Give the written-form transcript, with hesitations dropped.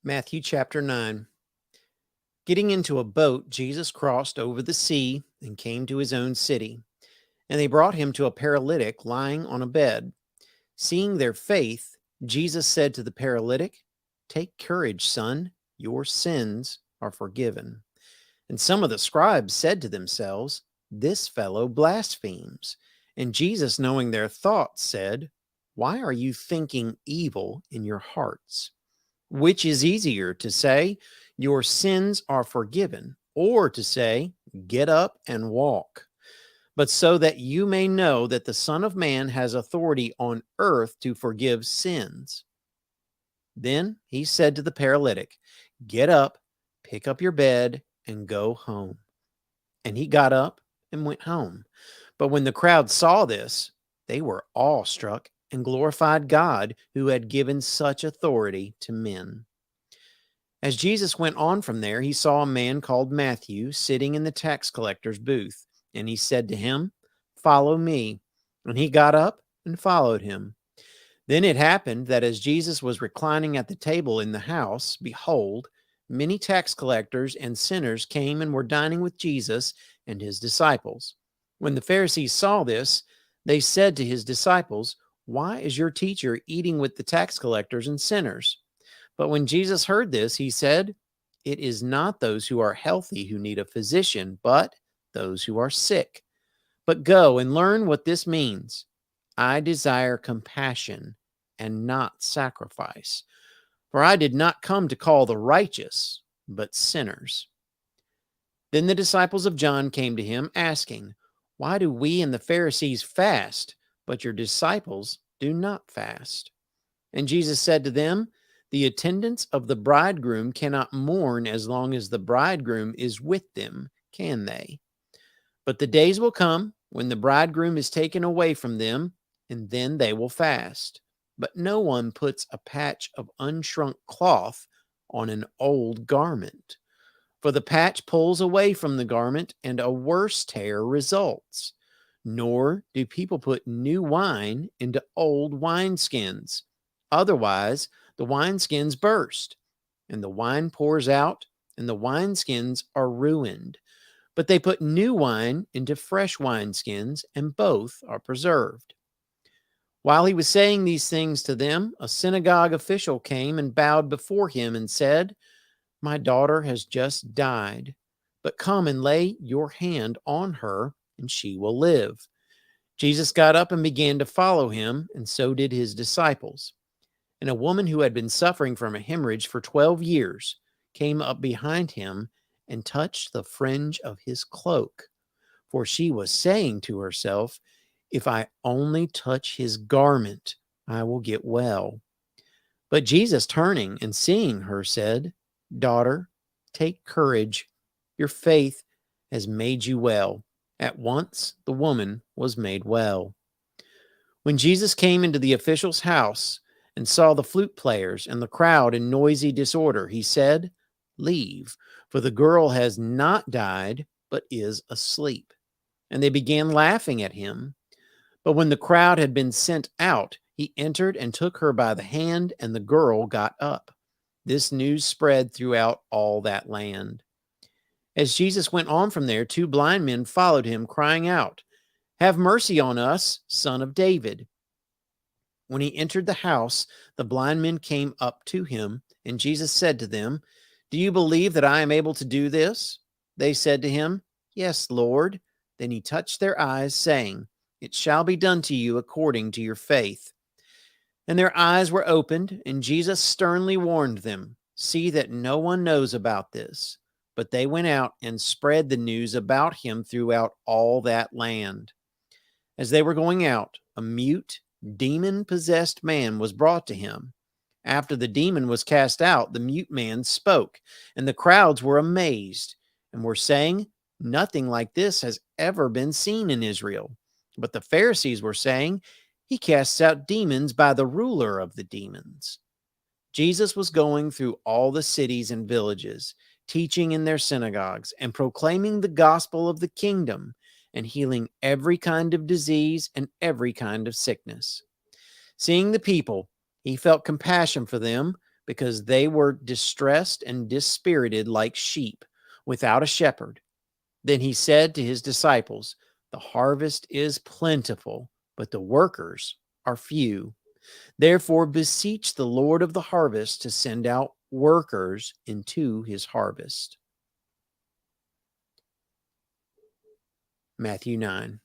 Matthew chapter 9. Getting into a boat, Jesus crossed over the sea and came to his own city. And they brought him to a paralytic lying on a bed. Seeing their faith, Jesus said to the paralytic, "Take courage, son, your sins are forgiven." And some of the scribes said to themselves, "This fellow blasphemes." And Jesus, knowing their thoughts, said, "Why are you thinking evil in your hearts? Which is easier to say, 'Your sins are forgiven,' or to say, 'Get up and walk'? But so that you may know that the Son of Man has authority on earth to forgive sins." Then he said to the paralytic, "Get up, pick up your bed, and go home." And he got up and went home. But when the crowd saw this, they were awestruck and glorified God who had given such authority to men. As Jesus went on from there, he saw a man called Matthew sitting in the tax collector's booth, and he said to him, "Follow me." And he got up and followed him. Then it happened that as Jesus was reclining at the table in the house, behold, many tax collectors and sinners came and were dining with Jesus and his disciples. When the Pharisees saw this, they said to his disciples, "Why is your teacher eating with the tax collectors and sinners?" But when Jesus heard this, he said, "It is not those who are healthy who need a physician, but those who are sick. But go and learn what this means. I desire compassion and not sacrifice. For I did not come to call the righteous, but sinners." Then the disciples of John came to him, asking, "Why do we and the Pharisees fast, but your disciples do not fast?" And Jesus said to them, "The attendants of the bridegroom cannot mourn as long as the bridegroom is with them, can they? But the days will come when the bridegroom is taken away from them, and then they will fast. But no one puts a patch of unshrunk cloth on an old garment, for the patch pulls away from the garment, and a worse tear results. Nor do people put new wine into old wineskins. Otherwise, the wineskins burst, and the wine pours out, and the wineskins are ruined. But they put new wine into fresh wineskins, and both are preserved." While he was saying these things to them, a synagogue official came and bowed before him and said, "My daughter has just died, but come and lay your hand on her, and she will live." Jesus got up and began to follow him, and so did his disciples. And a woman who had been suffering from a hemorrhage for 12 years came up behind him and touched the fringe of his cloak. For she was saying to herself, "If I only touch his garment, I will get well." But Jesus, turning and seeing her, said, "Daughter, take courage. Your faith has made you well." At once the woman was made well. When Jesus came into the official's house and saw the flute players and the crowd in noisy disorder, he said, "Leave, for the girl has not died, but is asleep." And they began laughing at him. But when the crowd had been sent out, he entered and took her by the hand, and the girl got up. This news spread throughout all that land. As Jesus went on from there, two blind men followed him, crying out, "Have mercy on us, Son of David." When he entered the house, the blind men came up to him, and Jesus said to them, "Do you believe that I am able to do this?" They said to him, "Yes, Lord." Then he touched their eyes, saying, "It shall be done to you according to your faith." And their eyes were opened, and Jesus sternly warned them, "See that no one knows about this." But they went out and spread the news about him throughout all that land. As they were going out, a mute, demon-possessed man was brought to him. After the demon was cast out, the mute man spoke, and the crowds were amazed and were saying, "Nothing like this has ever been seen in Israel." But the Pharisees were saying, "He casts out demons by the ruler of the demons." Jesus was going through all the cities and villages, teaching in their synagogues and proclaiming the gospel of the kingdom and healing every kind of disease and every kind of sickness. Seeing the people, he felt compassion for them because they were distressed and dispirited like sheep without a shepherd. Then he said to his disciples, "The harvest is plentiful, but the workers are few. Therefore, beseech the Lord of the harvest to send out workers into his harvest." Matthew 9.